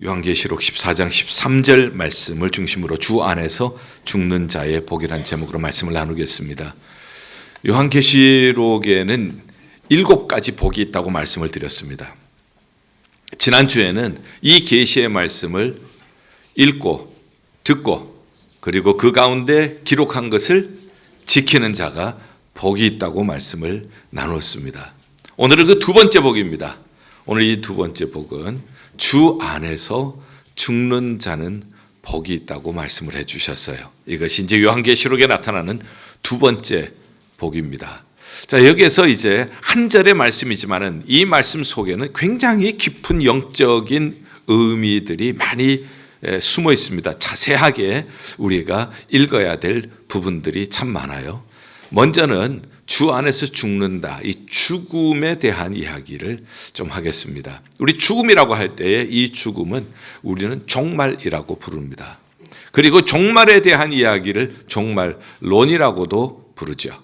요한계시록 14장 13절 말씀을 중심으로 주 안에서 죽는 자의 복이라는 제목으로 말씀을 나누겠습니다. 요한계시록에는 7가지 복이 있다고 말씀을 드렸습니다. 지난주에는 이 계시의 말씀을 읽고 듣고 그리고 그 가운데 기록한 것을 지키는 자가 복이 있다고 말씀을 나눴습니다. 오늘은 그 두 번째 복입니다. 오늘 이 두 번째 복은 주 안에서 죽는 자는 복이 있다고 말씀을 해주셨어요. 이것이 이제 요한계시록에 나타나는 두 번째 복입니다. 자, 여기에서 이제 한 절의 말씀이지만은 이 말씀 속에는 굉장히 깊은 영적인 의미들이 많이 숨어 있습니다. 자세하게 우리가 읽어야 될 부분들이 참 많아요. 먼저는 주 안에서 죽는다, 이 죽음에 대한 이야기를 좀 하겠습니다. 우리 죽음이라고 할 때에 이 죽음은 우리는 종말이라고 부릅니다. 그리고 종말에 대한 이야기를 종말론이라고도 부르죠.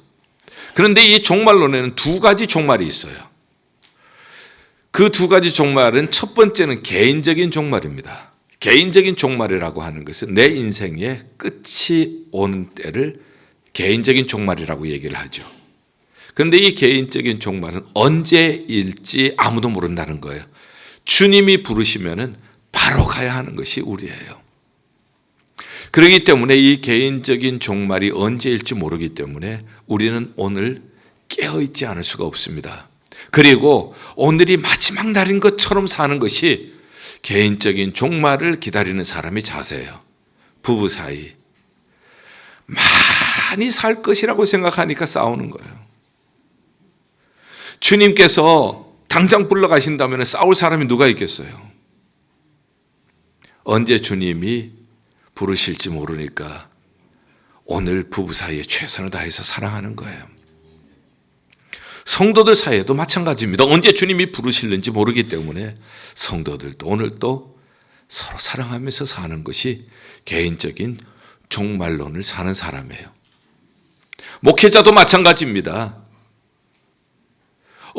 그런데 이 종말론에는 두 가지 종말이 있어요. 그 두 가지 종말은 첫 번째는 개인적인 종말입니다. 개인적인 종말이라고 하는 것은 내 인생의 끝이 오는 때를 개인적인 종말이라고 얘기를 하죠. 그런데 이 개인적인 종말은 언제일지 아무도 모른다는 거예요. 주님이 부르시면은 바로 가야 하는 것이 우리예요. 그렇기 때문에 이 개인적인 종말이 언제일지 모르기 때문에 우리는 오늘 깨어있지 않을 수가 없습니다. 그리고 오늘이 마지막 날인 것처럼 사는 것이 개인적인 종말을 기다리는 사람의 자세예요. 부부 사이 많이 살 것이라고 생각하니까 싸우는 거예요. 주님께서 당장 불러가신다면 싸울 사람이 누가 있겠어요? 언제 주님이 부르실지 모르니까 오늘 부부 사이에 최선을 다해서 사랑하는 거예요. 성도들 사이에도 마찬가지입니다. 언제 주님이 부르실는지 모르기 때문에 성도들도 오늘 또 서로 사랑하면서 사는 것이 개인적인 종말론을 사는 사람이에요. 목회자도 마찬가지입니다.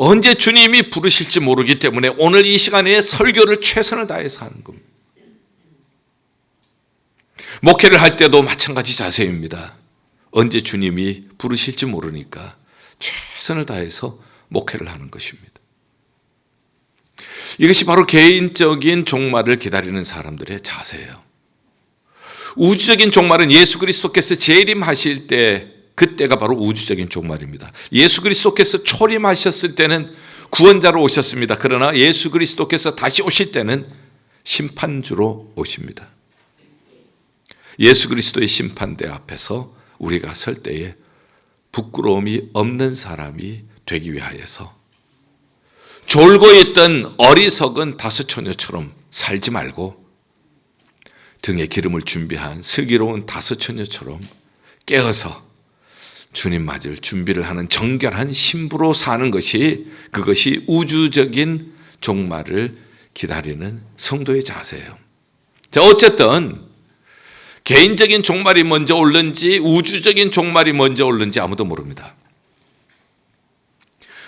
언제 주님이 부르실지 모르기 때문에 오늘 이 시간에 설교를 최선을 다해서 하는 겁니다. 목회를 할 때도 마찬가지 자세입니다. 언제 주님이 부르실지 모르니까 최선을 다해서 목회를 하는 것입니다. 이것이 바로 개인적인 종말을 기다리는 사람들의 자세예요. 우주적인 종말은 예수 그리스도께서 재림하실 때 그때가 바로 우주적인 종말입니다. 예수 그리스도께서 초림하셨을 때는 구원자로 오셨습니다. 그러나 예수 그리스도께서 다시 오실 때는 심판주로 오십니다. 예수 그리스도의 심판대 앞에서 우리가 설 때에 부끄러움이 없는 사람이 되기 위하여서 졸고 있던 어리석은 다섯처녀처럼 살지 말고 등에 기름을 준비한 슬기로운 다섯처녀처럼 깨어서 주님 맞을 준비를 하는 정결한 신부로 사는 것이 그것이 우주적인 종말을 기다리는 성도의 자세예요. 자, 어쨌든 개인적인 종말이 먼저 올는지 우주적인 종말이 먼저 올는지 아무도 모릅니다.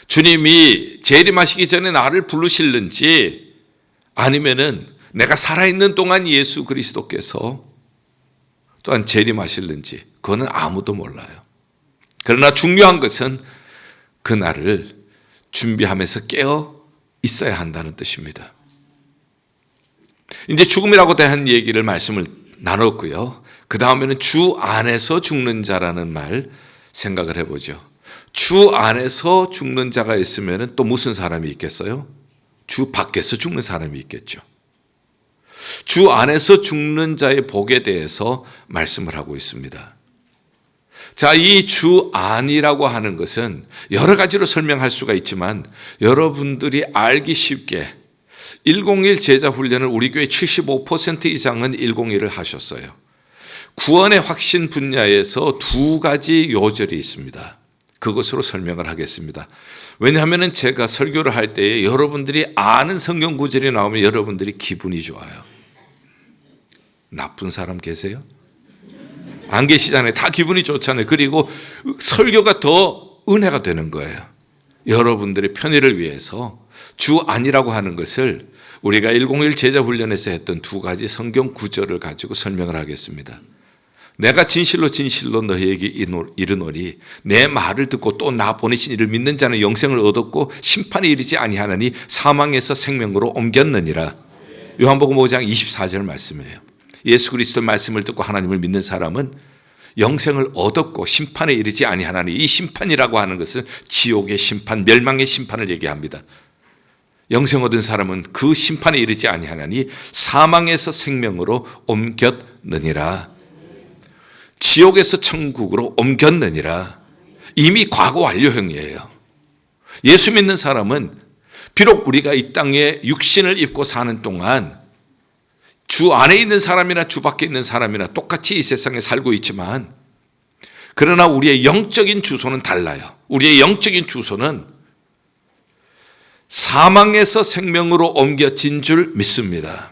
주님이 재림하시기 전에 나를 부르실는지 아니면은 내가 살아있는 동안 예수 그리스도께서 또한 재림하실는지 그거는 아무도 몰라요. 그러나 중요한 것은 그날을 준비하면서 깨어 있어야 한다는 뜻입니다. 이제 죽음이라고 대한 얘기를 말씀을 나눴고요. 그 다음에는 주 안에서 죽는 자라는 말 생각을 해보죠. 주 안에서 죽는 자가 있으면 또 무슨 사람이 있겠어요? 주 밖에서 죽는 사람이 있겠죠. 주 안에서 죽는 자의 복에 대해서 말씀을 하고 있습니다. 자, 이 주 안이라고 하는 것은 여러 가지로 설명할 수가 있지만 여러분들이 알기 쉽게 101 제자 훈련을 우리 교회 75% 이상은 101을 하셨어요. 구원의 확신 분야에서 두 가지 요절이 있습니다. 그것으로 설명을 하겠습니다. 왜냐하면 제가 설교를 할 때에 여러분들이 아는 성경 구절이 나오면 여러분들이 기분이 좋아요. 나쁜 사람 계세요? 안 계시잖아요. 다 기분이 좋잖아요. 그리고 설교가 더 은혜가 되는 거예요. 여러분들의 편의를 위해서 주 안이라고 하는 것을 우리가 101 제자훈련에서 했던 두 가지 성경 구절을 가지고 설명을 하겠습니다. 내가 진실로 진실로 너희에게 이르노니 내 말을 듣고 또 나 보내신 이를 믿는 자는 영생을 얻었고 심판에 이르지 아니하나니 사망에서 생명으로 옮겼느니라. 요한복음 5장 24절 말씀이에요. 예수 그리스도 말씀을 듣고 하나님을 믿는 사람은 영생을 얻었고 심판에 이르지 아니하나니, 이 심판이라고 하는 것은 지옥의 심판, 멸망의 심판을 얘기합니다. 영생 얻은 사람은 그 심판에 이르지 아니하나니 사망에서 생명으로 옮겼느니라. 지옥에서 천국으로 옮겼느니라. 이미 과거 완료형이에요. 예수 믿는 사람은 비록 우리가 이 땅에 육신을 입고 사는 동안 주 안에 있는 사람이나 주 밖에 있는 사람이나 똑같이 이 세상에 살고 있지만, 그러나 우리의 영적인 주소는 달라요. 우리의 영적인 주소는 사망에서 생명으로 옮겨진 줄 믿습니다.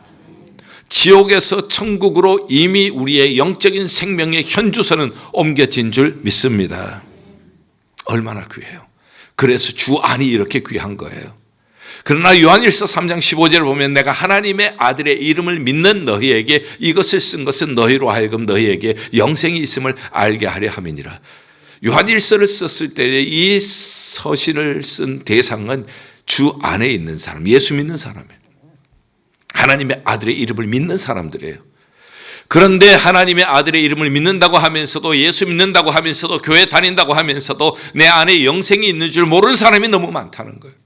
지옥에서 천국으로 이미 우리의 영적인 생명의 현주소는 옮겨진 줄 믿습니다. 얼마나 귀해요. 그래서 주 안이 이렇게 귀한 거예요. 그러나 요한일서 3장 15절을 보면 내가 하나님의 아들의 이름을 믿는 너희에게 이것을 쓴 것은 너희로 하여금 너희에게 영생이 있음을 알게 하려 함이니라. 요한일서를 썼을 때 이 서신을 쓴 대상은 주 안에 있는 사람, 예수 믿는 사람이에요. 하나님의 아들의 이름을 믿는 사람들이에요. 그런데 하나님의 아들의 이름을 믿는다고 하면서도, 예수 믿는다고 하면서도, 교회 다닌다고 하면서도 내 안에 영생이 있는 줄 모르는 사람이 너무 많다는 거예요.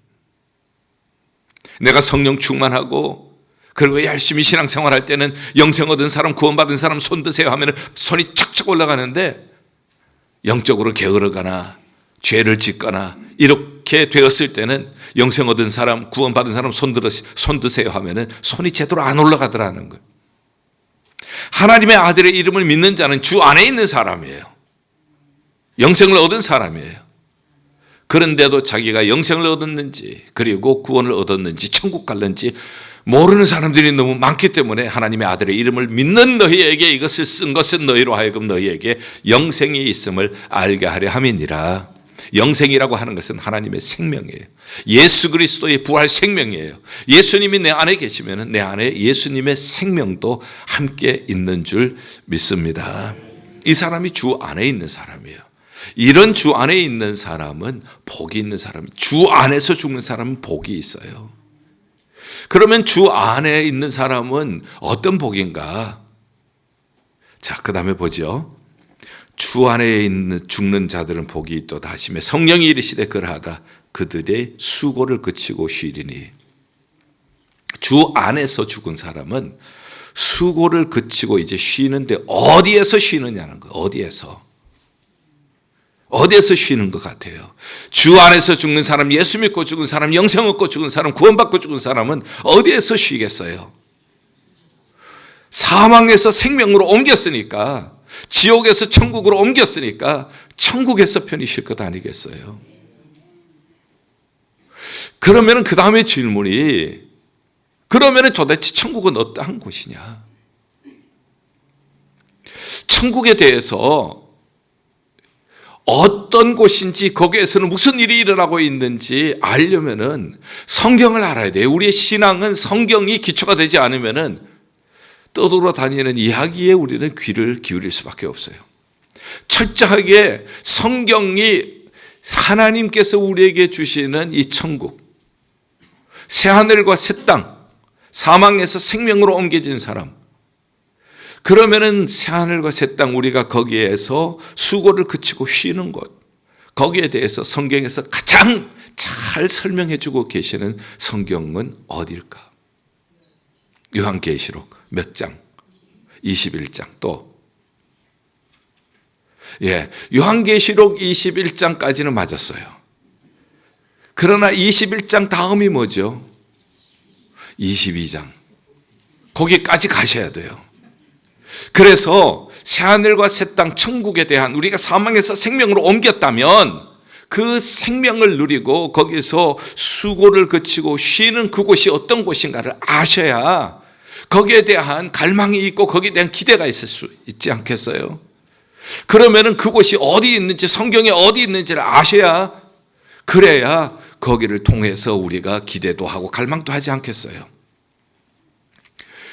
내가 성령 충만하고 그리고 열심히 신앙생활할 때는 영생 얻은 사람, 구원받은 사람 손 드세요 하면 손이 척척 올라가는데, 영적으로 게으르거나 죄를 짓거나 이렇게 되었을 때는 영생 얻은 사람, 구원받은 사람 손 드세요 하면 손이 제대로 안 올라가더라는 거예요. 하나님의 아들의 이름을 믿는 자는 주 안에 있는 사람이에요. 영생을 얻은 사람이에요. 그런데도 자기가 영생을 얻었는지, 그리고 구원을 얻었는지, 천국 갈는지 모르는 사람들이 너무 많기 때문에 하나님의 아들의 이름을 믿는 너희에게 이것을 쓴 것은 너희로 하여금 너희에게 영생이 있음을 알게 하려 함이니라. 영생이라고 하는 것은 하나님의 생명이에요. 예수 그리스도의 부활 생명이에요. 예수님이 내 안에 계시면 내 안에 예수님의 생명도 함께 있는 줄 믿습니다. 이 사람이 주 안에 있는 사람이에요. 이런 주 안에 있는 사람은 복이 있는 사람, 주 안에서 죽는 사람은 복이 있어요. 그러면 주 안에 있는 사람은 어떤 복인가? 자, 그 다음에 보죠. 주 안에 있는 죽는 자들은 복이 있도다 하시며 성령이 이르시되 그러하다 그들의 수고를 그치고 쉬리니. 주 안에서 죽은 사람은 수고를 그치고 이제 쉬는데, 어디에서 쉬느냐는 거예요. 어디에서 쉬는 것 같아요? 주 안에서 죽는 사람, 예수 믿고 죽은 사람, 영생 얻고 죽은 사람, 구원받고 죽은 사람은 어디에서 쉬겠어요? 사망에서 생명으로 옮겼으니까, 지옥에서 천국으로 옮겼으니까 천국에서 편히 쉴 것 아니겠어요? 그러면 그 다음에 질문이, 그러면 도대체 천국은 어떠한 곳이냐? 천국에 대해서 어떤 곳인지, 거기에서는 무슨 일이 일어나고 있는지 알려면은 성경을 알아야 돼요. 우리의 신앙은 성경이 기초가 되지 않으면은 떠돌아다니는 이야기에 우리는 귀를 기울일 수밖에 없어요. 철저하게 성경이 하나님께서 우리에게 주시는 이 천국, 새하늘과 새 땅, 사망에서 생명으로 옮겨진 사람, 그러면은 새하늘과 새 땅, 우리가 거기에서 수고를 그치고 쉬는 곳, 거기에 대해서 성경에서 가장 잘 설명해 주고 계시는 성경은 어딜까? 요한계시록 몇 장? 21장. 또 요한계시록 21장까지는 맞았어요. 그러나 21장 다음이 뭐죠? 22장. 거기까지 가셔야 돼요. 그래서 새하늘과 새 땅, 천국에 대한, 우리가 사망에서 생명으로 옮겼다면 그 생명을 누리고 거기서 수고를 그치고 쉬는 그곳이 어떤 곳인가를 아셔야 거기에 대한 갈망이 있고 거기에 대한 기대가 있을 수 있지 않겠어요? 그러면은 그곳이 어디 있는지, 성경에 어디 있는지를 아셔야, 그래야 거기를 통해서 우리가 기대도 하고 갈망도 하지 않겠어요?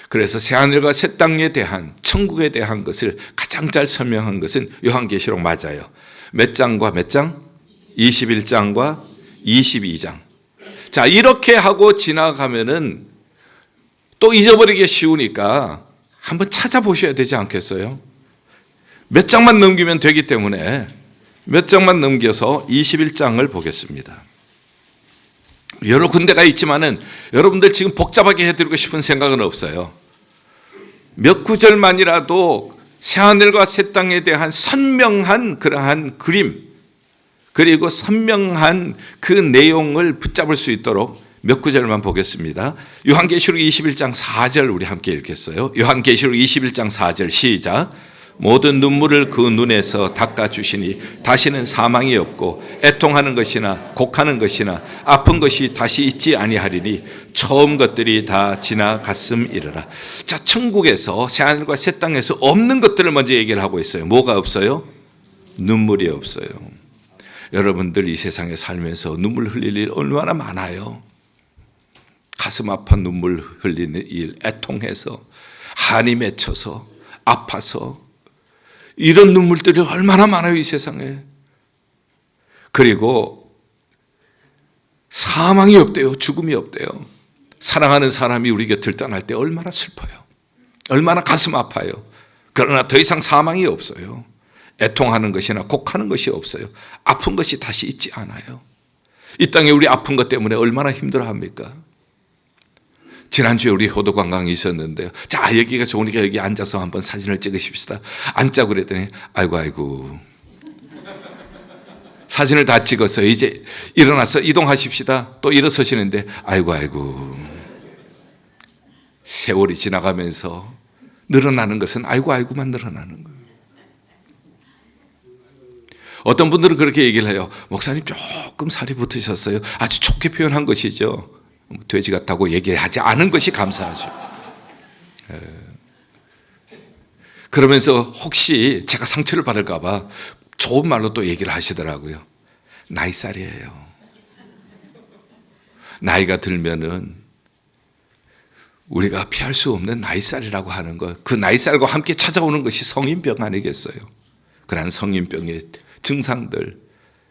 그래서 새하늘과 새 땅에 대한, 천국에 대한 것을 가장 잘 설명한 것은 요한계시록 맞아요. 몇 장과 몇 장? 21장과 22장. 자, 이렇게 하고 지나가면은 또 잊어버리기 쉬우니까 한번 찾아보셔야 되지 않겠어요? 몇 장만 넘기면 되기 때문에 몇 장만 넘겨서 21장을 보겠습니다. 여러 군데가 있지만은 여러분들 지금 복잡하게 해드리고 싶은 생각은 없어요. 몇 구절만이라도 새하늘과 새 땅에 대한 선명한 그러한 그림, 그리고 선명한 그 내용을 붙잡을 수 있도록 몇 구절만 보겠습니다. 요한계시록 21장 4절 우리 함께 읽겠어요. 요한계시록 21장 4절 시작. 모든 눈물을 그 눈에서 닦아주시니 다시는 사망이 없고 애통하는 것이나 곡하는 것이나 아픈 것이 다시 있지 아니하리니 처음 것들이 다 지나갔음이러라. 자, 천국에서 새하늘과 새 땅에서 없는 것들을 먼저 얘기를 하고 있어요. 뭐가 없어요? 눈물이 없어요. 여러분들 이 세상에 살면서 눈물 흘릴 일 얼마나 많아요. 가슴 아파 눈물 흘리는 일, 애통해서 한이 맺혀서 아파서 이런 눈물들이 얼마나 많아요, 이 세상에. 그리고 사망이 없대요. 죽음이 없대요. 사랑하는 사람이 우리 곁을 떠날 때 얼마나 슬퍼요. 얼마나 가슴 아파요. 그러나 더 이상 사망이 없어요. 애통하는 것이나 곡하는 것이 없어요. 아픈 것이 다시 있지 않아요. 이 땅에 우리 아픈 것 때문에 얼마나 힘들어합니까? 지난주에 우리 효도 관광이 있었는데요. 자, 여기가 좋으니까 여기 앉아서 한번 사진을 찍으십시다. 앉자고 그랬더니 아이고 사진을 다 찍어서 이제 일어나서 이동하십시다. 또 일어서시는데 아이고 세월이 지나가면서 늘어나는 것은 아이고만 늘어나는 거예요. 어떤 분들은 그렇게 얘기를 해요. 목사님 조금 살이 붙으셨어요. 아주 좋게 표현한 것이죠. 돼지 같다고 얘기하지 않은 것이 감사하죠. 그러면서 혹시 제가 상처를 받을까 봐 좋은 말로 또 얘기를 하시더라고요. 나이살이에요. 나이가 들면은 우리가 피할 수 없는 나이살이라고 하는 것, 그 나이살과 함께 찾아오는 것이 성인병 아니겠어요? 그러한 성인병의 증상들,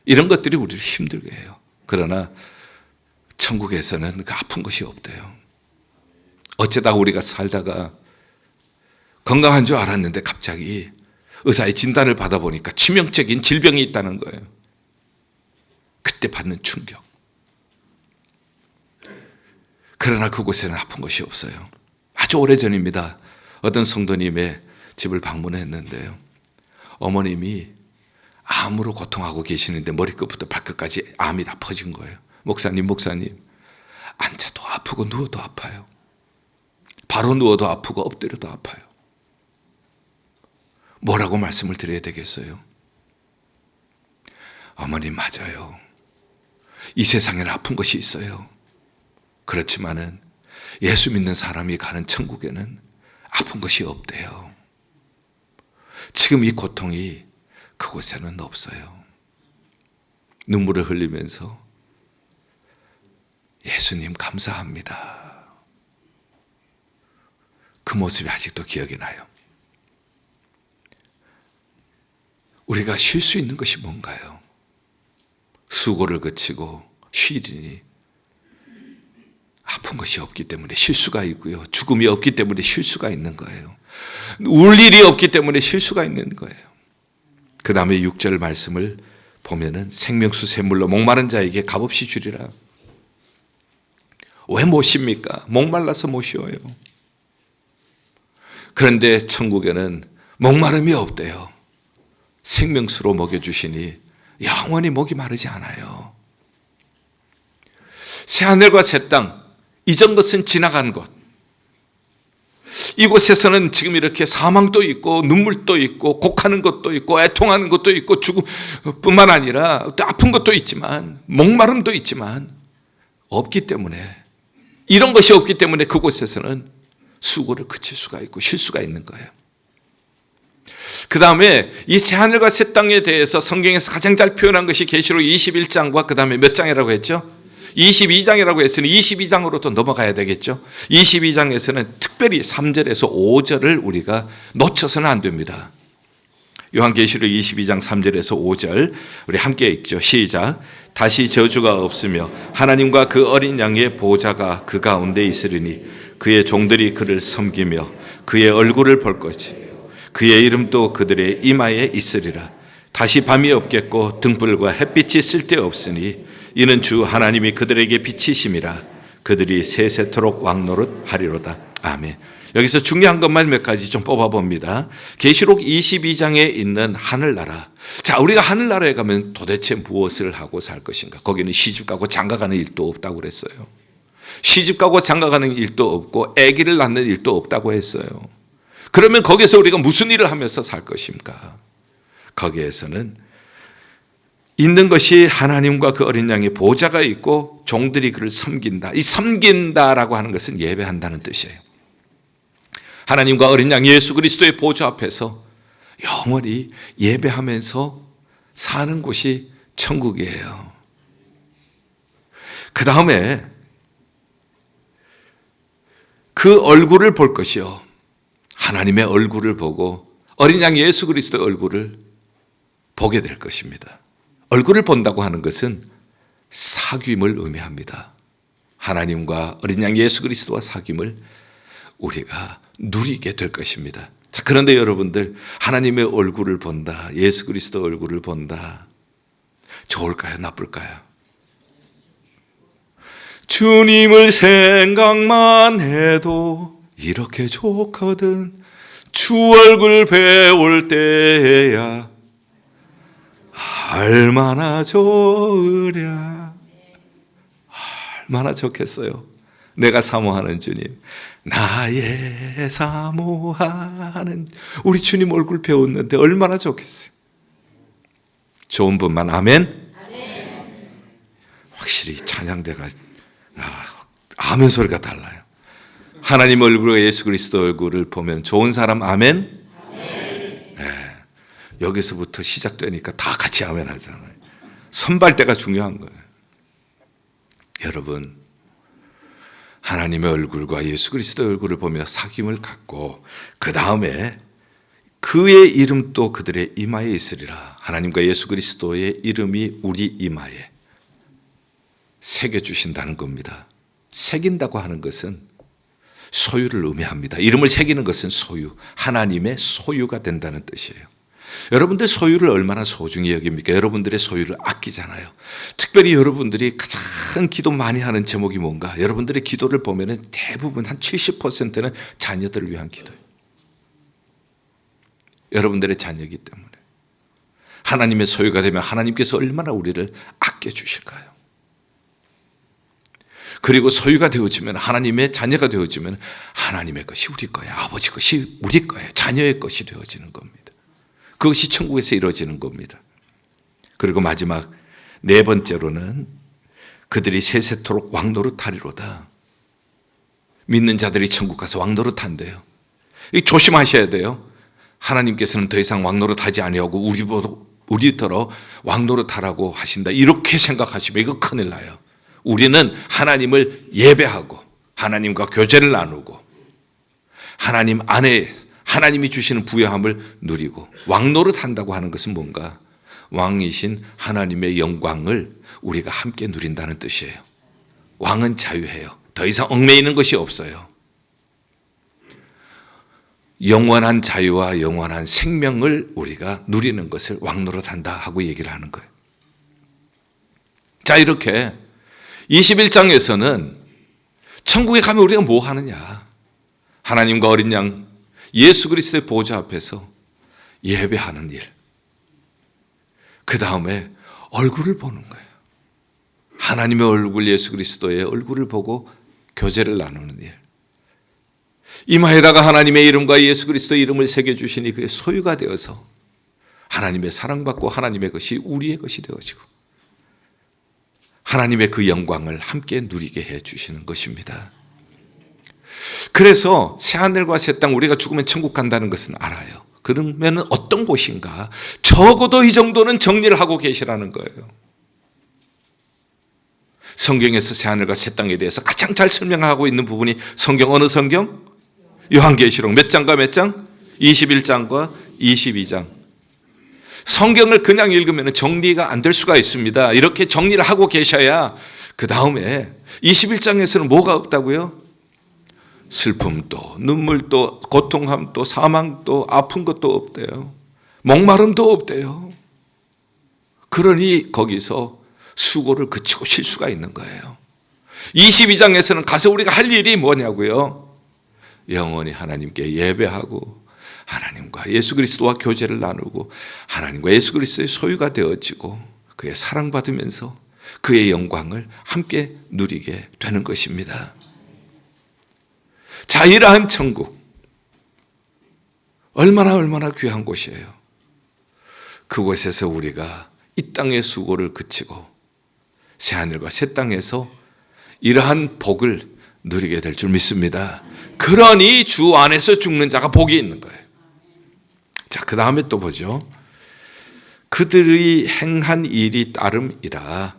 이런 것들이 우리를 힘들게 해요. 그러나 천국에서는 그 아픈 것이 없대요. 어쩌다가 우리가 살다가 건강한 줄 알았는데 갑자기 의사의 진단을 받아보니까 치명적인 질병이 있다는 거예요. 그때 받는 충격. 그러나 그곳에는 아픈 것이 없어요. 아주 오래전입니다. 어떤 성도님의 집을 방문했는데요. 어머님이 암으로 고통하고 계시는데 머리끝부터 발끝까지 암이 다 퍼진 거예요. 목사님, 앉아도 아프고 누워도 아파요. 바로 누워도 아프고 엎드려도 아파요. 뭐라고 말씀을 드려야 되겠어요? 어머님, 맞아요. 이 세상에는 아픈 것이 있어요. 그렇지만은 예수 믿는 사람이 가는 천국에는 아픈 것이 없대요. 지금 이 고통이 그곳에는 없어요. 눈물을 흘리면서 예수님 감사합니다. 그 모습이 아직도 기억이 나요. 우리가 쉴 수 있는 것이 뭔가요? 수고를 거치고 쉬리니 아픈 것이 없기 때문에 쉴 수가 있고요. 죽음이 없기 때문에 쉴 수가 있는 거예요. 울 일이 없기 때문에 쉴 수가 있는 거예요. 그 다음에 6절 말씀을 보면은 생명수 샘물로 목마른 자에게 값없이 주리라. 왜 못 쉽니까? 목말라서 못 쉬어요. 그런데 천국에는 목마름이 없대요. 생명수로 먹여주시니 영원히 목이 마르지 않아요. 새하늘과 새 땅, 이전 것은 지나간 것. 이곳에서는 지금 이렇게 사망도 있고 눈물도 있고 곡하는 것도 있고 애통하는 것도 있고 죽음뿐만 아니라 또 아픈 것도 있지만 목마름도 있지만 없기 때문에, 이런 것이 없기 때문에 그곳에서는 수고를 그칠 수가 있고 쉴 수가 있는 거예요. 그 다음에 이 새하늘과 새 땅에 대해서 성경에서 가장 잘 표현한 것이 계시록 21장과 그 다음에 몇 장이라고 했죠? 22장이라고 했으니 22장으로 또 넘어가야 되겠죠. 22장에서는 특별히 3절에서 5절을 우리가 놓쳐서는 안 됩니다. 요한계시록 22장 3절에서 5절 우리 함께 읽죠. 시작. 다시 저주가 없으며 하나님과 그 어린 양의 보좌가 그 가운데 있으리니 그의 종들이 그를 섬기며 그의 얼굴을 볼 것이며 그의 이름도 그들의 이마에 있으리라. 다시 밤이 없겠고 등불과 햇빛이 쓸데없으니 이는 주 하나님이 그들에게 빛이심이라. 그들이 세세토록 왕노릇 하리로다. 아멘. 여기서 중요한 것만 몇 가지 좀 뽑아봅니다. 계시록 22장에 있는 하늘나라. 자, 우리가 하늘나라에 가면 도대체 무엇을 하고 살 것인가? 거기는 시집가고 장가가는 일도 없다고 그랬어요. 시집가고 장가가는 일도 없고 아기를 낳는 일도 없다고 했어요. 그러면 거기서 우리가 무슨 일을 하면서 살 것입니까? 거기에서는 있는 것이 하나님과 그 어린 양의 보좌가 있고 종들이 그를 섬긴다. 이 섬긴다라고 하는 것은 예배한다는 뜻이에요. 하나님과 어린 양 예수 그리스도의 보좌 앞에서 영원히 예배하면서 사는 곳이 천국이에요. 그 다음에 그 얼굴을 볼 것이요. 하나님의 얼굴을 보고 어린 양 예수 그리스도의 얼굴을 보게 될 것입니다. 얼굴을 본다고 하는 것은 사귐을 의미합니다. 하나님과 어린 양 예수 그리스도와 사귐을 우리가 누리게 될 것입니다. 자, 그런데 여러분들 하나님의 얼굴을 본다, 예수 그리스도 얼굴을 본다. 좋을까요? 나쁠까요? 주님을 생각만 해도 이렇게 좋거든. 주 얼굴 배울 때야 얼마나 좋으랴. 얼마나 좋겠어요. 내가 사모하는 주님, 나의 사모하는 우리 주님 얼굴 배웠는데 얼마나 좋겠어요. 좋은 분만 아멘. 확실히 찬양대가 아멘 소리가 달라요. 하나님 얼굴과 예수 그리스도 얼굴을 보면 좋은 사람 아멘. 여기서부터 시작되니까 다 같이 아멘 하잖아요. 선발대가 중요한 거예요. 여러분, 하나님의 얼굴과 예수 그리스도의 얼굴을 보며 사귐을 갖고 그 다음에 그의 이름도 그들의 이마에 있으리라. 하나님과 예수 그리스도의 이름이 우리 이마에 새겨주신다는 겁니다. 새긴다고 하는 것은 소유를 의미합니다. 이름을 새기는 것은 소유, 하나님의 소유가 된다는 뜻이에요. 여러분들 소유를 얼마나 소중히 여깁니까? 여러분들의 소유를 아끼잖아요. 특별히 여러분들이 가장 기도 많이 하는 제목이 뭔가? 여러분들의 기도를 보면 대부분 한 70%는 자녀들을 위한 기도예요. 여러분들의 자녀이기 때문에. 하나님의 소유가 되면 하나님께서 얼마나 우리를 아껴주실까요? 그리고 소유가 되어지면, 하나님의 자녀가 되어지면 하나님의 것이 우리 거예요. 아버지 것이 우리 거예요. 자녀의 것이 되어지는 겁니다. 그것이 천국에서 이루어지는 겁니다. 그리고 마지막 네 번째로는 그들이 세세토록 왕노릇하리로다. 믿는 자들이 천국 가서 왕노릇한대요. 조심하셔야 돼요. 하나님께서는 더 이상 왕노릇하지 아니하고 우리더러 왕노릇하라고 하신다. 이렇게 생각하시면 이거 큰일 나요. 우리는 하나님을 예배하고 하나님과 교제를 나누고 하나님 안에 하나님이 주시는 부여함을 누리고 왕노릇 한다고 하는 것은 뭔가? 왕이신 하나님의 영광을 우리가 함께 누린다는 뜻이에요. 왕은 자유해요. 더 이상 얽매이는 것이 없어요. 영원한 자유와 영원한 생명을 우리가 누리는 것을 왕노릇 한다 하고 얘기를 하는 거예요. 자, 이렇게 21장에서는 천국에 가면 우리가 뭐 하느냐? 하나님과 어린 양 예수 그리스도의 보좌 앞에서 예배하는 일. 그 다음에 얼굴을 보는 거예요. 하나님의 얼굴, 예수 그리스도의 얼굴을 보고 교제를 나누는 일. 이마에다가 하나님의 이름과 예수 그리스도의 이름을 새겨주시니 그의 소유가 되어서 하나님의 사랑받고 하나님의 것이 우리의 것이 되어지고 하나님의 그 영광을 함께 누리게 해 주시는 것입니다. 그래서 새하늘과 새 땅, 우리가 죽으면 천국 간다는 것은 알아요. 그러면 어떤 곳인가? 적어도 이 정도는 정리를 하고 계시라는 거예요. 성경에서 새하늘과 새 땅에 대해서 가장 잘 설명하고 있는 부분이 성경 어느 성경? 요한계시록 몇 장과 몇 장? 21장과 22장. 성경을 그냥 읽으면 정리가 안 될 수가 있습니다. 이렇게 정리를 하고 계셔야 그 다음에 21장에서는 뭐가 없다고요? 슬픔도, 눈물도, 고통함도, 사망도, 아픈 것도 없대요. 목마름도 없대요. 그러니 거기서 수고를 그치고 쉴 수가 있는 거예요. 22장에서는 가서 우리가 할 일이 뭐냐고요? 영원히 하나님께 예배하고 하나님과 예수 그리스도와 교제를 나누고 하나님과 예수 그리스도의 소유가 되어지고 그의 사랑받으면서 그의 영광을 함께 누리게 되는 것입니다. 자, 이러한 천국 얼마나 귀한 곳이에요. 그곳에서 우리가 이 땅의 수고를 그치고 새하늘과 새 땅에서 이러한 복을 누리게 될 줄 믿습니다. 그러니 주 안에서 죽는 자가 복이 있는 거예요. 자, 그 다음에 또 보죠. 그들이 행한 일이 따름이라.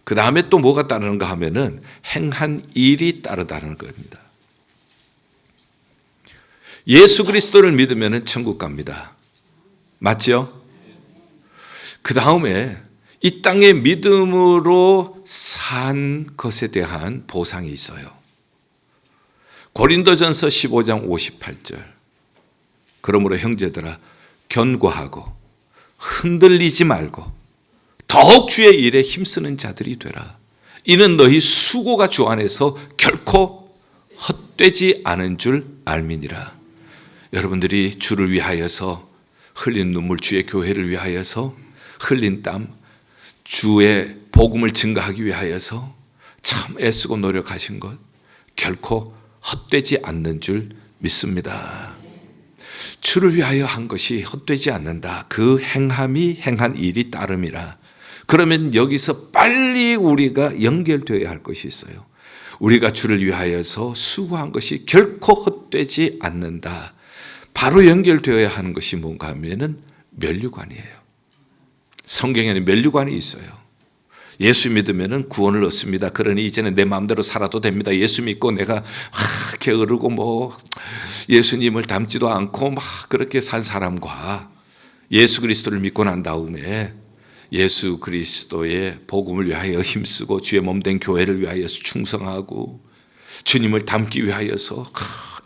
그 다음에 또 뭐가 따르는가 하면은 행한 일이 따르다는 겁니다. 예수 그리스도를 믿으면 천국 갑니다. 맞죠? 그 다음에 이 땅의 믿음으로 산 것에 대한 보상이 있어요. 고린도전서 15장 58절. 그러므로 형제들아 견고하고 흔들리지 말고 더욱 주의 일에 힘쓰는 자들이 되라. 이는 너희 수고가 주 안에서 결코 헛되지 않은 줄 알미니라. 여러분들이 주를 위하여서 흘린 눈물, 주의 교회를 위하여서 흘린 땀, 주의 복음을 증거하기 위하여서 참 애쓰고 노력하신 것 결코 헛되지 않는 줄 믿습니다. 주를 위하여 한 것이 헛되지 않는다. 그 행함이 행한 일이 따름이라. 그러면 여기서 빨리 우리가 연결되어야 할 것이 있어요. 우리가 주를 위하여서 수고한 것이 결코 헛되지 않는다. 바로 연결되어야 하는 것이 뭔가 하면은 면류관이에요. 성경에는 면류관이 있어요. 예수 믿으면 구원을 얻습니다. 그러니 이제는 내 마음대로 살아도 됩니다. 예수 믿고 내가 게으르고 뭐 예수님을 닮지도 않고 막 그렇게 산 사람과 예수 그리스도를 믿고 난 다음에 예수 그리스도의 복음을 위하여 힘쓰고 주의 몸된 교회를 위하여서 충성하고 주님을 닮기 위하여서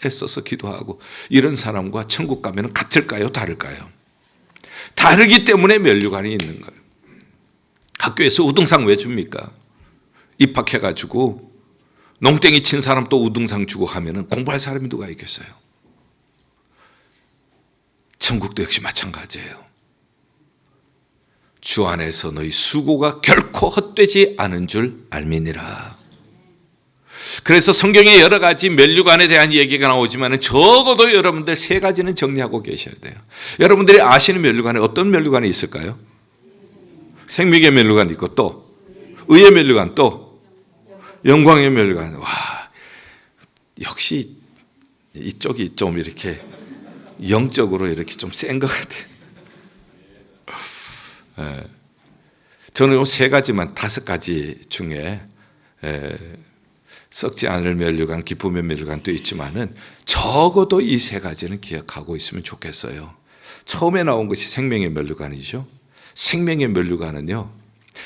애써서 기도하고 이런 사람과 천국 가면 같을까요? 다를까요? 다르기 때문에 면류관이 있는 거예요. 학교에서 우등상 왜 줍니까? 입학해가지고 농땡이 친 사람 또 우등상 주고 하면 공부할 사람이 누가 있겠어요? 천국도 역시 마찬가지예요. 주 안에서 너희 수고가 결코 헛되지 않은 줄 알미니라. 그래서 성경에 여러 가지 면류관에 대한 얘기가 나오지만 적어도 여러분들 세 가지는 정리하고 계셔야 돼요. 여러분들이 아시는 면류관에 어떤 면류관이 있을까요? 생명의 면류관 있고 또 의의 면류관 또 영광의 면류관. 와, 역시 이쪽이 좀 이렇게 영적으로 이렇게 좀 센 것 같아요. 저는 이 세 가지만 5가지 중에 썩지 않을 면류관, 기쁨의 면류관도 있지만은 적어도 이 세 가지는 기억하고 있으면 좋겠어요. 처음에 나온 것이 생명의 면류관이죠. 생명의 면류관은요,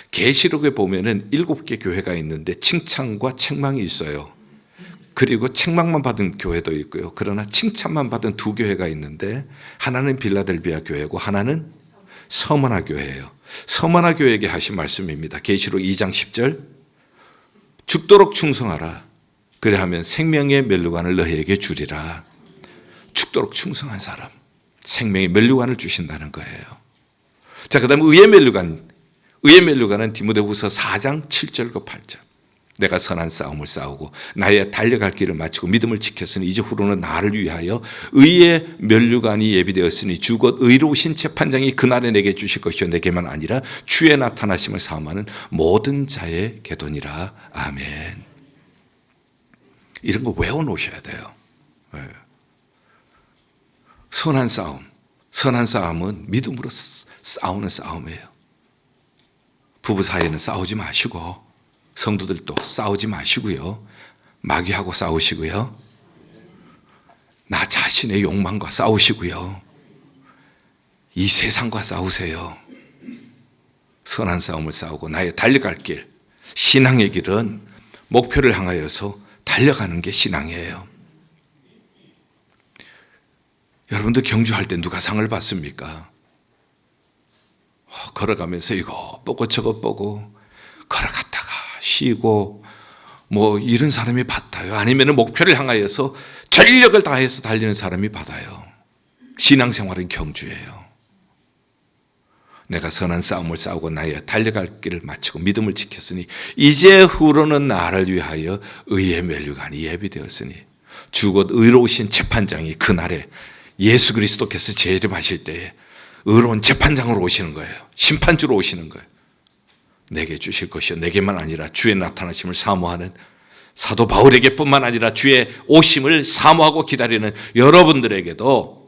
계시록에 보면은 7개 교회가 있는데 칭찬과 책망이 있어요. 그리고 책망만 받은 교회도 있고요. 그러나 칭찬만 받은 2교회가 있는데 하나는 빌라델비아 교회고 하나는 서머나 교회예요. 서머나 교회에게 하신 말씀입니다. 계시록 2장 10절. 죽도록 충성하라. 그래하면 생명의 면류관을 너희에게 주리라. 죽도록 충성한 사람, 생명의 면류관을 주신다는 거예요. 자, 그 다음에 의의 면류관. 의의 면류관은 디모데후서 4장 7절과 8절. 내가 선한 싸움을 싸우고 나의 달려갈 길을 마치고 믿음을 지켰으니 이제 후로는 나를 위하여 의의 면류관이 예비되었으니 주 곧 의로우신 재판장이 그날에 내게 주실 것이요 내게만 아니라 주의 나타나심을 사모하는 모든 자의 계도니라. 아멘. 이런 거 외워놓으셔야 돼요. 선한 싸움. 선한 싸움은 믿음으로 싸우는 싸움이에요. 부부 사이에는 싸우지 마시고 성도들도 싸우지 마시고요. 마귀하고 싸우시고요. 나 자신의 욕망과 싸우시고요. 이 세상과 싸우세요. 선한 싸움을 싸우고 나의 달려갈 길, 신앙의 길은 목표를 향하여서 달려가는 게 신앙이에요. 여러분들 경주할 때 누가 상을 받습니까? 걸어가면서 이거 보고 저거 보고 걸어갔다가 쉬고 뭐 이런 사람이 받아요. 아니면 목표를 향하여서 전력을 다해서 달리는 사람이 받아요. 신앙생활은 경주예요. 내가 선한 싸움을 싸우고 나의 달려갈 길을 마치고 믿음을 지켰으니 이제 후로는 나를 위하여 의의 면류관이 예비되었으니 주 곧 의로우신 재판장이 그날에 예수 그리스도께서 재림하실 때에 의로운 재판장으로 오시는 거예요. 심판주로 오시는 거예요. 내게 주실 것이요 내게만 아니라 주의 나타나심을 사모하는 사도 바울에게뿐만 아니라 주의 오심을 사모하고 기다리는 여러분들에게도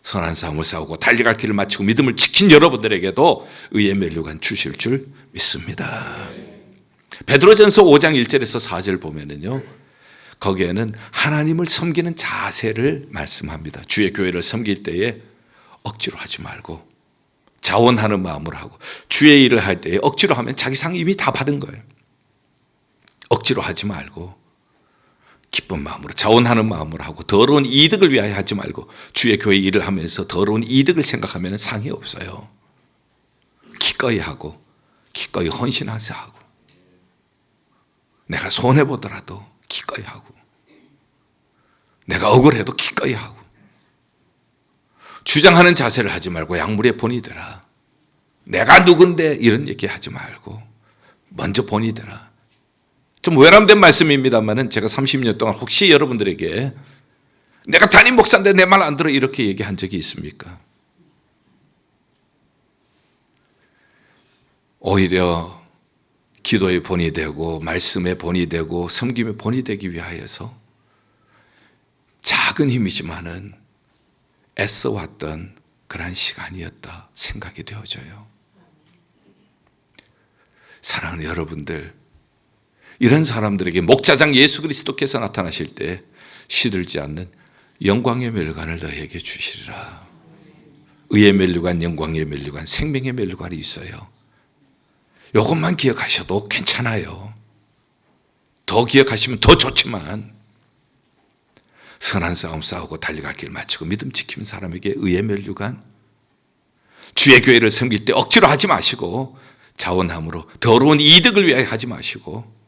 선한 싸움을 싸우고 달려갈 길을 마치고 믿음을 지킨 여러분들에게도 의의 면류관 주실 줄 믿습니다. 베드로전서 5장 1절에서 4절 보면은요, 거기에는 하나님을 섬기는 자세를 말씀합니다. 주의 교회를 섬길 때에 억지로 하지 말고 자원하는 마음으로 하고, 주의 일을 할 때에 억지로 하면 자기 상 이미 다 받은 거예요. 억지로 하지 말고 기쁜 마음으로 자원하는 마음으로 하고 더러운 이득을 위하여 하지 말고 주의 교회 일을 하면서 더러운 이득을 생각하면 상이 없어요. 기꺼이 하고 기꺼이 헌신하자 하고 내가 손해보더라도 기꺼이 하고 내가 억울해도 기꺼이 하고 주장하는 자세를 하지 말고 약물에 본이 되라. 내가 누군데 이런 얘기 하지 말고 먼저 본이 되라. 좀 외람된 말씀입니다만은 제가 30년 동안 혹시 여러분들에게 내가 담임 목사인데 내 말 안 들어 이렇게 얘기한 적이 있습니까? 오히려 기도의 본이 되고 말씀의 본이 되고 섬김의 본이 되기 위하여서 작은 힘이지만은 애써왔던 그러한 시간이었다 생각이 되어져요. 사랑하는 여러분들, 이런 사람들에게 목자장 예수 그리스도께서 나타나실 때 시들지 않는 영광의 멸관을 너에게 주시리라. 의의 멸관, 영광의 멸관, 생명의 멸관이 있어요. 이것만 기억하셔도 괜찮아요. 더 기억하시면 더 좋지만 선한 싸움 싸우고 달려갈 길 마치고 믿음 지키는 사람에게 의의 멸관, 주의 교회를 섬길 때 억지로 하지 마시고 자원함으로 더러운 이득을 위하여 하지 마시고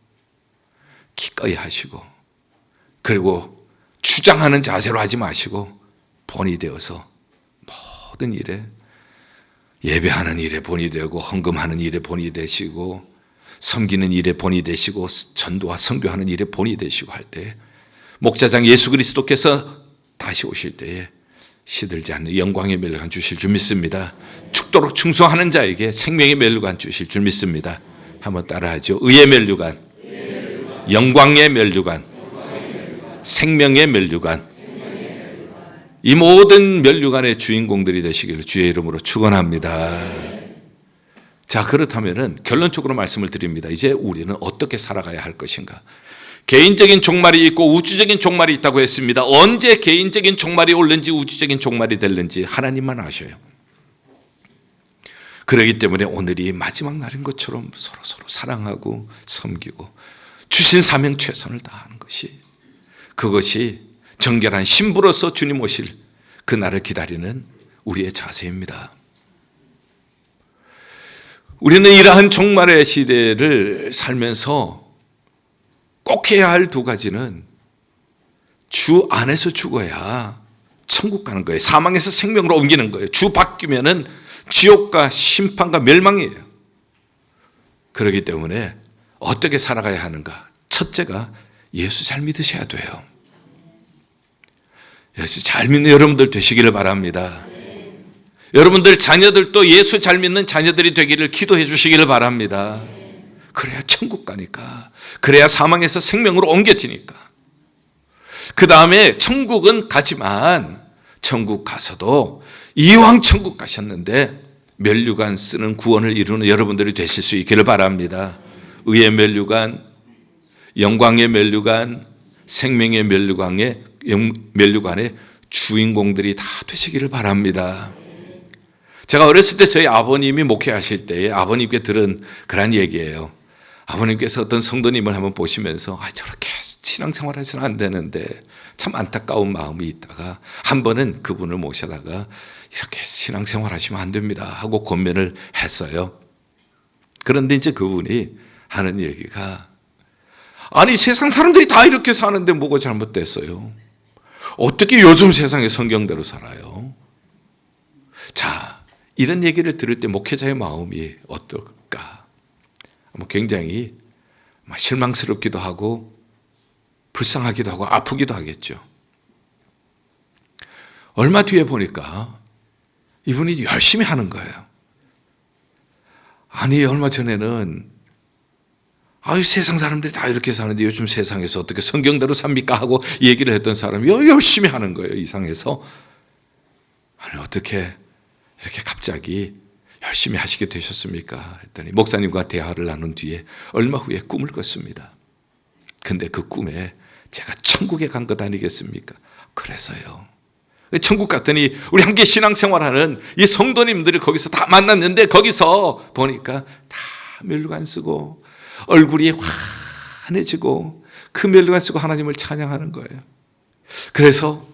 기꺼이 하시고, 그리고 주장하는 자세로 하지 마시고 본이 되어서 모든 일에 예배하는 일에 본이 되고 헌금하는 일에 본이 되시고 섬기는 일에 본이 되시고 전도와 선교하는 일에 본이 되시고 할 때 목자장 예수 그리스도께서 다시 오실 때에 시들지 않는 영광의 멸관 주실 줄 믿습니다. 죽도록 충성하는 자에게 생명의 멸관 주실 줄 믿습니다. 한번 따라하죠. 의의 멸관, 영광의 멸류관, 생명의 멸류관, 이 모든 멸류관의 주인공들이 되시기를 주의 이름으로 축원합니다. 자, 그렇다면은 결론적으로 말씀을 드립니다. 이제 우리는 어떻게 살아가야 할 것인가? 개인적인 종말이 있고 우주적인 종말이 있다고 했습니다. 언제 개인적인 종말이 올는지 우주적인 종말이 될는지 하나님만 아셔요. 그렇기 때문에 오늘이 마지막 날인 것처럼 서로 사랑하고 섬기고 주신 사명 최선을 다하는 것이, 그것이 정결한 신부로서 주님 오실 그날을 기다리는 우리의 자세입니다. 우리는 이러한 종말의 시대를 살면서 꼭 해야 할 두 가지는 주 안에서 죽어야 천국 가는 거예요. 사망에서 생명으로 옮기는 거예요. 주 바뀌면은 지옥과 심판과 멸망이에요. 그렇기 때문에 어떻게 살아가야 하는가? 첫째가 예수 잘 믿으셔야 돼요. 예수 잘 믿는 여러분들 되시기를 바랍니다. 여러분들 자녀들도 예수 잘 믿는 자녀들이 되기를 기도해 주시기를 바랍니다. 그래야 천국 가니까. 그래야 사망에서 생명으로 옮겨지니까. 그 다음에 천국은 가지만 천국 가서도 이왕 천국 가셨는데 멸류관 쓰는 구원을 이루는 여러분들이 되실 수 있기를 바랍니다. 의의 멸류관, 영광의 면류관, 생명의 면류관의 주인공들이 다 되시기를 바랍니다. 제가 어렸을 때 저희 아버님이 목회하실 때에 아버님께 들은 그런 얘기예요. 아버님께서 어떤 성도님을 한번 보시면서 저렇게 신앙생활해서는 안 되는데 참 안타까운 마음이 있다가 한 번은 그분을 모셔다가 이렇게 신앙생활 하시면 안 됩니다 하고 권면을 했어요. 그런데 이제 그분이 하는 얘기가 아니 세상 사람들이 다 이렇게 사는데 뭐가 잘못됐어요? 어떻게 요즘 세상에 성경대로 살아요? 자, 이런 얘기를 들을 때 목회자의 마음이 어떨까? 굉장히 실망스럽기도 하고 불쌍하기도 하고 아프기도 하겠죠. 얼마 뒤에 보니까 이분이 열심히 하는 거예요. 아니 얼마 전에는 세상 사람들이 다 이렇게 사는데 요즘 세상에서 어떻게 성경대로 삽니까? 하고 얘기를 했던 사람이 열심히 하는 거예요. 이상해서 아니 어떻게 이렇게 갑자기 열심히 하시게 되셨습니까? 했더니 목사님과 대화를 나눈 뒤에 얼마 후에 꿈을 꿨습니다. 근데 그 꿈에 제가 천국에 간 것 아니겠습니까? 그래서요. 천국 갔더니 우리 함께 신앙생활하는 이 성도님들이 거기서 다 만났는데 거기서 보니까 다 면류관 쓰고 얼굴이 환해지고 그 면류관 쓰고 하나님을 찬양하는 거예요. 그래서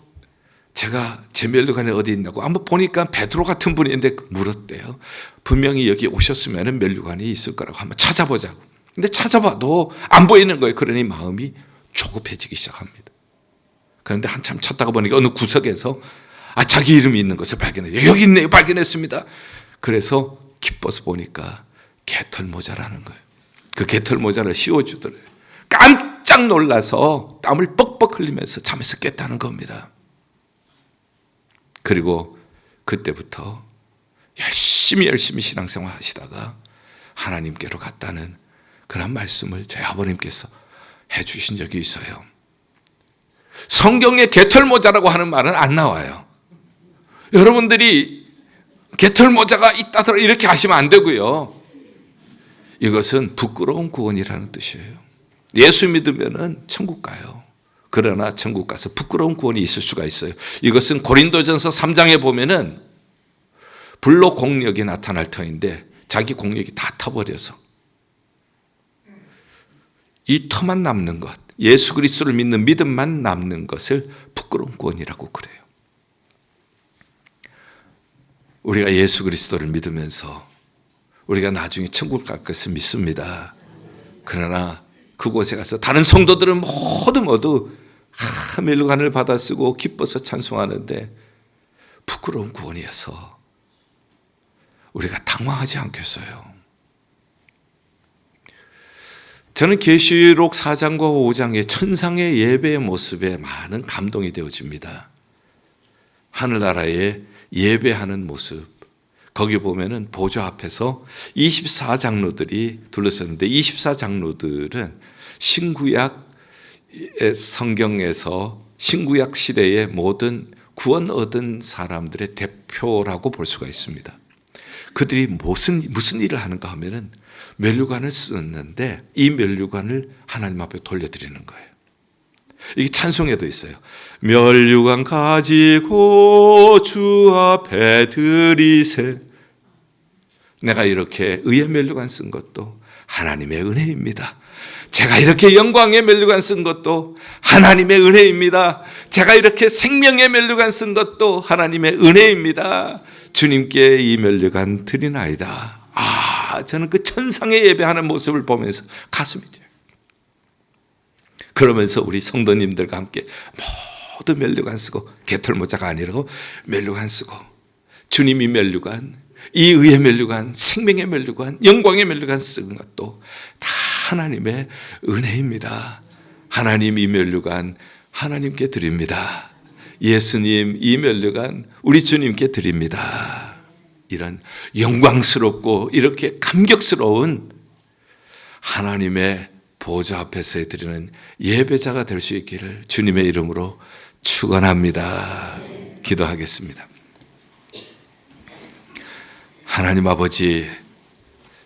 제가 제 면류관이 어디 있냐고 한번 보니까 베드로 같은 분인데 물었대요. 분명히 여기 오셨으면 면류관이 있을 거라고 한번 찾아보자고. 근데 찾아봐도 안 보이는 거예요. 그러니 마음이 조급해지기 시작합니다. 그런데 한참 찾다가 보니까 어느 구석에서 자기 이름이 있는 것을 발견해요. 여기 있네요. 발견했습니다. 그래서 기뻐서 보니까 개털모자라는 거예요. 그 개털모자를 씌워주더래요. 깜짝 놀라서 땀을 뻑뻑 흘리면서 잠에서 깼다는 겁니다. 그리고 그때부터 열심히 신앙생활 하시다가 하나님께로 갔다는 그런 말씀을 제 아버님께서 해주신 적이 있어요. 성경에 개털모자라고 하는 말은 안 나와요. 여러분들이 개털모자가 있다더라 이렇게 하시면 안 되고요. 이것은 부끄러운 구원이라는 뜻이에요. 예수 믿으면 천국 가요. 그러나 천국 가서 부끄러운 구원이 있을 수가 있어요. 이것은 고린도전서 3장에 보면은 불로 공력이 나타날 터인데 자기 공력이 다 터버려서 이 터만 남는 것, 예수 그리스도를 믿는 믿음만 남는 것을 부끄러운 구원이라고 그래요. 우리가 예수 그리스도를 믿으면서 우리가 나중에 천국 갈 것을 믿습니다. 그러나 그곳에 가서 다른 성도들은 모두 면류관을 받아 쓰고 기뻐서 찬송하는데 부끄러운 구원이어서 우리가 당황하지 않겠어요. 저는 계시록 4장과 5장의 천상의 예배의 모습에 많은 감동이 되어집니다. 하늘나라에 예배하는 모습, 거기 보면은 보좌 앞에서 24장로들이 둘러섰는데 24장로들은 신구약 성경에서 신구약 시대의 모든 구원 얻은 사람들의 대표라고 볼 수가 있습니다. 그들이 무슨 일을 하는가 하면은 면류관을 썼는데 이 면류관을 하나님 앞에 돌려드리는 거예요. 이게 찬송에도 있어요. 면류관 가지고 주 앞에 드리세. 내가 이렇게 의의 면류관 쓴 것도 하나님의 은혜입니다. 제가 이렇게 영광의 면류관 쓴 것도 하나님의 은혜입니다. 제가 이렇게 생명의 면류관 쓴 것도 하나님의 은혜입니다. 주님께 이 면류관 드리나이다. 저는 그 천상의 예배하는 모습을 보면서 가슴이 뛰어요. 그러면서 우리 성도님들과 함께 모두 면류관 쓰고 개털모자가 아니라고 면류관 쓰고 주님이 면류관, 이 의의 면류관, 생명의 면류관, 영광의 면류관 쓰는 것도 다 하나님의 은혜입니다. 하나님 이 면류관 하나님께 드립니다. 예수님 이 면류관 우리 주님께 드립니다. 이런 영광스럽고 이렇게 감격스러운 하나님의 보좌 앞에서 드리는 예배자가 될 수 있기를 주님의 이름으로 축원합니다. 기도하겠습니다. 하나님 아버지,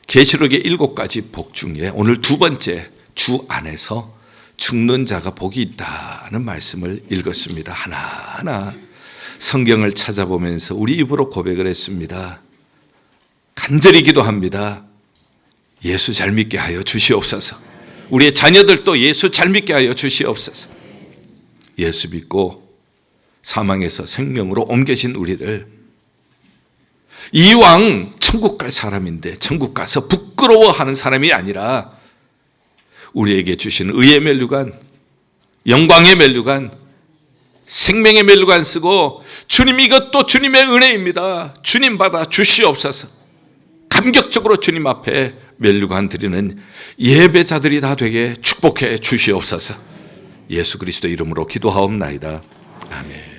계시록의 7가지 복 중에 오늘 두 번째 주 안에서 죽는 자가 복이 있다는 말씀을 읽었습니다. 하나하나 성경을 찾아보면서 우리 입으로 고백을 했습니다. 간절히 기도합니다. 예수 잘 믿게 하여 주시옵소서. 우리의 자녀들도 예수 잘 믿게 하여 주시옵소서. 예수 믿고 사망에서 생명으로 옮겨진 우리들, 이왕 천국 갈 사람인데 천국 가서 부끄러워하는 사람이 아니라 우리에게 주신 의의 면류관, 영광의 면류관, 생명의 면류관 쓰고 주님 이것도 주님의 은혜입니다. 주님 받아 주시옵소서. 감격적으로 주님 앞에 면류관 드리는 예배자들이 다 되게 축복해 주시옵소서. 예수 그리스도 이름으로 기도하옵나이다. 아멘.